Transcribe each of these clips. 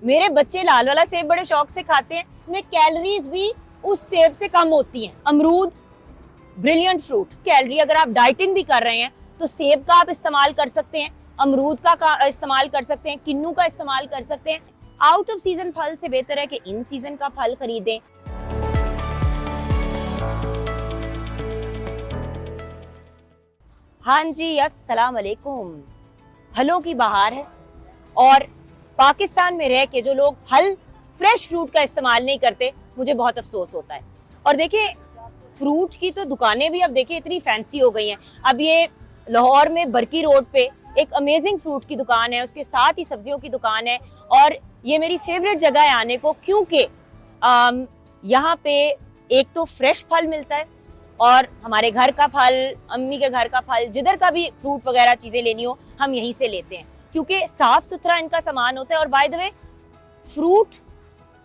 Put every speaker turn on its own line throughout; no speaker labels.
मेरे बच्चे लाल वाला सेब बड़े शौक से खाते हैं। इसमें कैलोरीज भी उस सेब से कम होती हैं। अमरूद ब्रिलियंट फ्रूट। कैलोरी अगर आप डाइटिंग भी कर रहे हैं तो सेब का आप इस्तेमाल कर सकते हैं, अमरूद का इस्तेमाल कर सकते हैं, किन्नू का इस्तेमाल कर सकते हैं। आउट ऑफ सीजन फल से बेहतर है कि इन सीजन का फल खरीदें। हाँ जी, अस्सलाम वालेकुम। फलों की बहार है और पाकिस्तान में रह के जो लोग फल फ्रेश फ्रूट का इस्तेमाल नहीं करते, मुझे बहुत अफसोस होता है। और देखिए, फ्रूट की तो दुकानें भी अब देखिए इतनी फैंसी हो गई हैं। अब ये लाहौर में बरकी रोड पे एक अमेजिंग फ्रूट की दुकान है, उसके साथ ही सब्जियों की दुकान है और ये मेरी फेवरेट जगह है आने को, क्योंकि यहाँ पे एक तो फ्रेश फल मिलता है और हमारे घर का फल, अम्मी के घर का फल, जिधर का भी फ्रूट वगैरह चीजें लेनी हो हम यहीं से लेते हैं, क्योंकि साफ सुथरा इनका सामान होता है। और बाय द वे, फ्रूट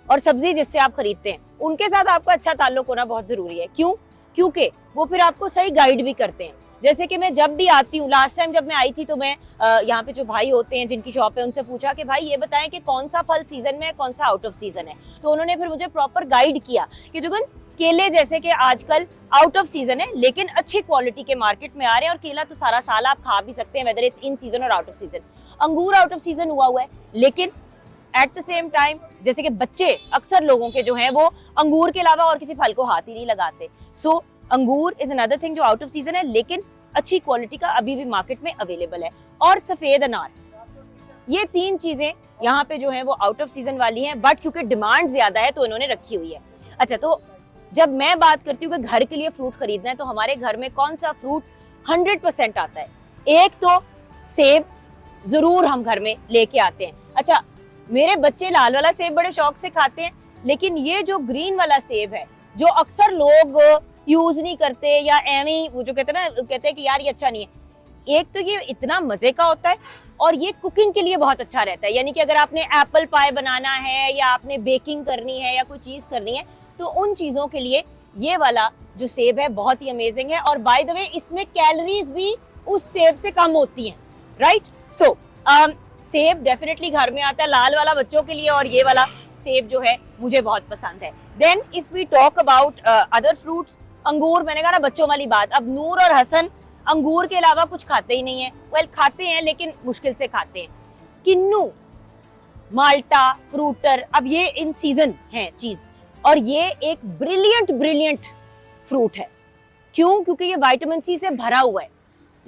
और सब्जी जिससे आप खरीदते हैं उनके साथ आपका अच्छा ताल्लुक होना बहुत जरूरी है। क्यों? क्योंकि वो फिर आपको सही गाइड भी करते हैं। जैसे कि मैं जब भी आती हूँ, लास्ट टाइम जब मैं आई थी तो मैं यहाँ पे जो भाई होते हैं जिनकी शॉप है उनसे पूछा कि भाई ये बताएं कि कौन सा फल सीजन में है, कौन सा आउट ऑफ सीजन है। तो उन्होंने फिर मुझे प्रॉपर गाइड किया कि जो केले जैसे कि आजकल आउट ऑफ सीजन है लेकिन अच्छी क्वालिटी के मार्केट में आ रहे हैं, और केला तो सारा साल आप खा भी सकते हैं, वेदर इट्स इन सीजन और आउट ऑफ सीजन। अंगूर आउट ऑफ सीजन हुआ है, लेकिन एट द सेम टाइम जैसे कि बच्चे अक्सर लोगों के जो हैं वो अंगूर के अलावा और किसी फल को हाथ ही नहीं लगाते। सो अंगूर इज अनदर थिंग जो आउट ऑफ सीजन है लेकिन अच्छी क्वालिटी का अभी भी मार्केट में अवेलेबल है। और सफेद अनार, ये तीन चीजें यहाँ पे जो है वो आउट ऑफ सीजन वाली हैं, बट क्योंकि डिमांड ज्यादा है तो इन्होंने रखी हुई है। अच्छा, तो जब मैं बात करती हूँ कि घर के लिए फ्रूट खरीदना है तो हमारे घर में कौन सा फ्रूट 100% आता है? एक तो सेब जरूर हम घर में लेके आते हैं। अच्छा, मेरे बच्चे लाल वाला सेब बड़े शौक से खाते हैं, लेकिन ये जो ग्रीन वाला सेब है जो अक्सर लोग यूज नहीं करते या एवं वो जो कहते हैं कि यार ये अच्छा नहीं है, एक तो ये इतना मजे का होता है और ये कुकिंग के लिए बहुत अच्छा रहता है। यानी कि अगर आपने एप्पल पाई बनाना है या आपने बेकिंग करनी है या कोई चीज करनी है तो उन चीजों के लिए ये वाला जो सेब है बहुत ही अमेजिंग है। और बाय द वे, इसमें कैलोरीज भी उस सेब से कम होती हैं, राइट? सो सेब डेफिनेटली घर में आता है, लाल वाला बच्चों के लिए, और ये वाला सेब जो है मुझे बहुत पसंद है। Then if we talk about other fruits, अंगूर, मैंने कहा ना बच्चों वाली बात। अब नूर और हसन अंगूर के अलावा कुछ खाते ही नहीं है। वेल, खाते हैं लेकिन मुश्किल से खाते हैं। किन्नू, माल्टा, फ्रूटर, अब ये इन सीजन है चीज, और ये एक ब्रिलियंट फ्रूट है। क्यों? क्योंकि ये विटामिन सी से भरा हुआ है।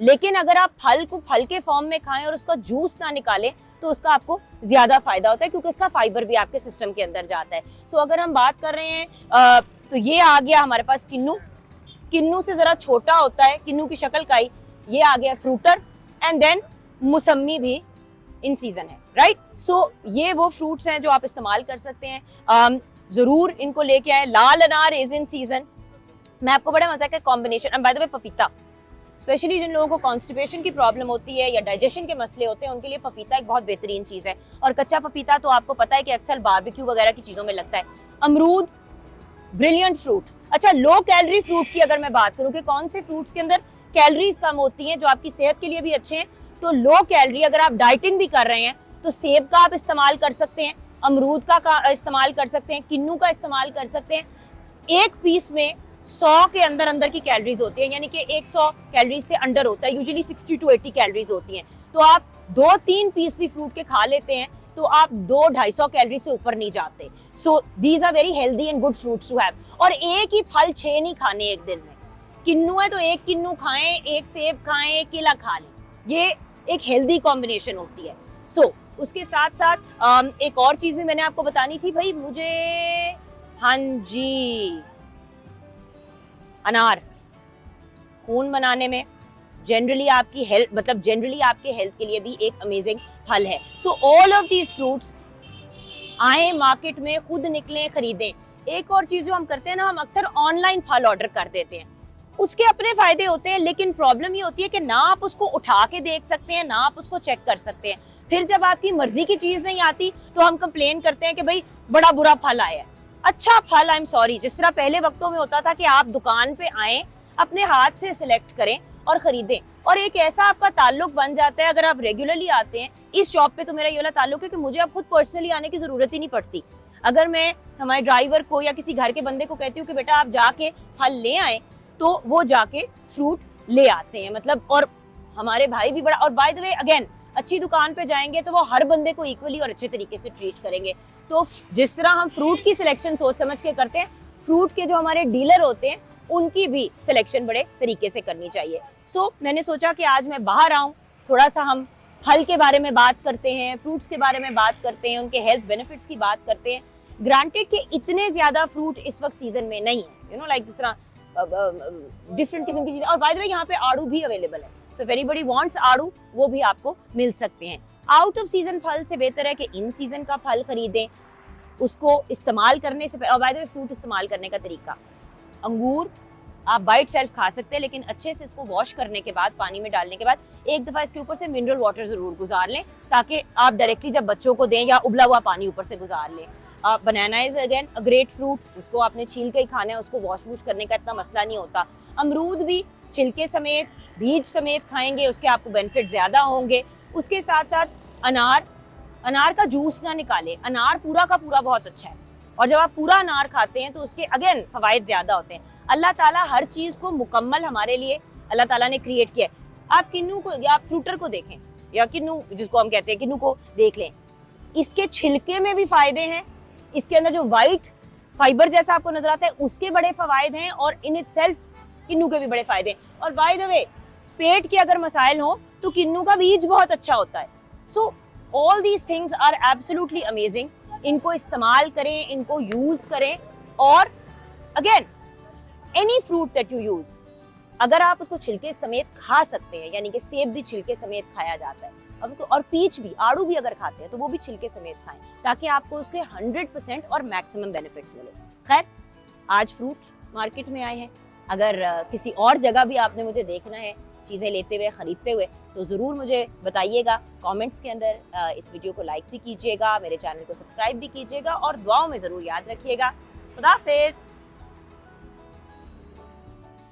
लेकिन अगर आप फल को फल के फॉर्म में खाएं और उसका जूस ना निकालें तो उसका आपको ज्यादा फायदा होता है, क्योंकि उसका फाइबर भी आपके सिस्टम के अंदर जाता है। सो अगर हम बात कर रहे हैं तो ये आ गया हमारे पास किन्नू। किन्नू से जरा छोटा होता है, किन्नू की शक्ल का ही, ये आ गया फ्रूटर। एंड देन मौसमी भी इन सीजन है, राइट? सो ये वो फ्रूट्स हैं जो आप इस्तेमाल कर सकते हैं। जरूर इनको लेके आए। लाल अनार इज इन सीजन। मैं आपको बड़ा मजा का combination, and by the way पपीता, स्पेशली जिन लोगों को कॉन्स्टिपेशन की प्रॉब्लम होती है या डाइजेशन के मसले होते हैं उनके लिए पपीता एक बहुत बेहतरीन चीज है। और कच्चा पपीता तो आपको पता है कि अक्सर बारबेक्यू वगैरह की चीजों में लगता है। अमरूद ब्रिलियंट फ्रूट। अच्छा, लो कैलोरी फ्रूट की अगर मैं बात करूं कि कौन से फ्रूट्स के अंदर कैलोरीज कम होती हैं जो आपकी सेहत के लिए भी अच्छे हैं, तो लो कैलोरी अगर आप डाइटिंग भी कर रहे हैं तो सेब का आप इस्तेमाल कर सकते हैं, अमरूद का इस्तेमाल कर सकते हैं, किन्नू का इस्तेमाल कर सकते हैं। एक पीस में 100 के अंदर की कैलोरीज होती है, यानी कि 100 कैलोरीज से अंडर होता है। यूजुअली 60 to 80 कैलोरीज होती हैं। तो आप 2-3 पीस भी फ्रूट के खा लेते हैं तो आप 200-250 कैलोरी से ऊपर नहीं जाते। So these are very healthy and good fruits to have. और एक ही फल 6 नहीं खाने एक दिन में। किन्नू है तो एक किन्नू खाएं, एक सेब खाएं, एक केला खा लें, ये एक हेल्दी कॉम्बिनेशन होती है। सो उसके साथ साथ एक और चीज भी मैंने आपको बतानी थी भाई मुझे। हाँ जी, अनार खून बनाने में जनरली आपकी हेल्थ, मतलब जनरली आपके हेल्थ के लिए भी एक अमेजिंग फल है। So all of these fruits आए मार्केट में, खुद निकलें, खरीदें। एक और चीज जो हम करते हैं ना, हम अक्सर ऑनलाइन फल ऑर्डर कर देते हैं। उसके अपने फायदे होते हैं, लेकिन प्रॉब्लम ये होती है कि ना आप उसको उठा के देख सकते हैं, ना आप उसको चेक कर सकते हैं। फिर जब आपकी मर्जी की चीज नहीं आती तो हम कंप्लेन करते हैं कि भाई बड़ा बुरा फल आया है। अच्छा फल, आई एम सॉरी, जिस तरह पहले वक्तों में होता था कि आप दुकान पे आए, अपने हाथ से सिलेक्ट करें और खरीदें। और एक ऐसा आपका ताल्लुक बन जाता है, अगर आप रेगुलरली आते हैं इस शॉप पे, तो मेरा ये वाला ताल्लुक है कि मुझे अब खुद पर्सनली आने की जरूरत ही नहीं पड़ती। अगर मैं हमारे ड्राइवर को या किसी घर के बंदे को कहती हूँ कि बेटा आप जाके फल ले आए, तो वो जाके फ्रूट ले आते हैं। मतलब, और हमारे भाई भी बड़ा, और बाय द वे अगेन, अच्छी दुकान पे जाएंगे तो वो हर बंदे को इक्वली और अच्छे तरीके से ट्रीट करेंगे। तो जिस तरह हम फ्रूट की सिलेक्शन सोच समझ के करते हैं, फ्रूट के जो हमारे डीलर होते हैं उनकी भी सिलेक्शन बड़े तरीके से करनी चाहिए। सो मैंने सोचा कि आज मैं बाहर आऊं, थोड़ा सा हम फल के बारे में बात करते हैं, फ्रूट्स के बारे में बात करते हैं, उनके हेल्थ बेनिफिट्स की बात करते हैं। ग्रांटेड कि इतने ज्यादा फ्रूट इस वक्त सीजन में नहीं है, यू नो, लाइक जिस तरह डिफरेंट किस्म की चीजें। और बाय द वे यहाँ पे आड़ू भी अवेलेबल है, सो इफ एनीबॉडी वांट्स आड़ू, वो भी आपको मिल सकते हैं। आउट ऑफ सीजन फल से बेहतर है कि इन सीजन का फल खरीदें, उसको इस्तेमाल करने से। और बाय द वे फ्रूट इस्तेमाल करने का तरीका, अंगूर आप बाइट सेल्फ खा सकते हैं, लेकिन अच्छे से इसको वॉश करने के बाद, पानी में डालने के बाद एक दफा इसके ऊपर से मिनरल वाटर जरूर गुजार लें, ताकि आप डायरेक्टली जब बच्चों को दें या उबला हुआ पानी ऊपर से गुजार लें। Banana is again a great fruit, उसको आपने छील के ही खाना है, उसको वॉश वूश करने का इतना मसला नहीं होता। अमरूद भी छिलके समेत, बीज समेत खाएंगे, उसके आपको बेनिफिट ज्यादा होंगे। उसके साथ साथ अनार का जूस ना निकालें, अनार पूरा का पूरा बहुत अच्छा है, और जब आप पूरा अनार खाते हैं तो उसके अगेन फवायद ज्यादा होते हैं। अल्लाह ताला हर चीज को मुकम्मल हमारे लिए अल्लाह ताला ने क्रिएट किया है। आप किन्नू को या फ्रूटर को देखें, या किन्नू जिसको हम कहते हैं, किन्नू को देख लें, इसके छिलके में भी फायदे हैं, इसके अंदर जो व्हाइट फाइबर जैसा आपको नजर आता है उसके बड़े फवायद हैं, और इन इटसेल्फ किन्नू के भी बड़े फायदे हैं। और बाय द वे, पेट के अगर मसाइल हो तो किन्नू का बीज बहुत अच्छा होता है। So all these things are absolutely amazing. इनको इस्तेमाल करें, इनको यूज करें। और again, any fruit that you use, अगर आप उसको छिलके समेत खा सकते हैं, यानी कि सेब भी छिलके समेत खाया जाता है, अब तो, और पीच भी, आड़ू भी अगर खाते हैं तो वो भी छिलके समेत खाएं, ताकि आपको उसके 100% और मैक्सिमम बेनिफिट्स मिले। खैर, आज फ्रूट मार्केट में आए हैं, अगर किसी और जगह भी आपने मुझे देखना है चीज़ें लेते हुए, खरीदते हुए, तो ज़रूर मुझे बताइएगा कमेंट्स के अंदर। इस वीडियो को लाइक भी कीजिएगा, मेरे चैनल को सब्सक्राइब भी कीजिएगा, और दुआओं में ज़रूर याद रखिएगा। खुदा हाफिज़।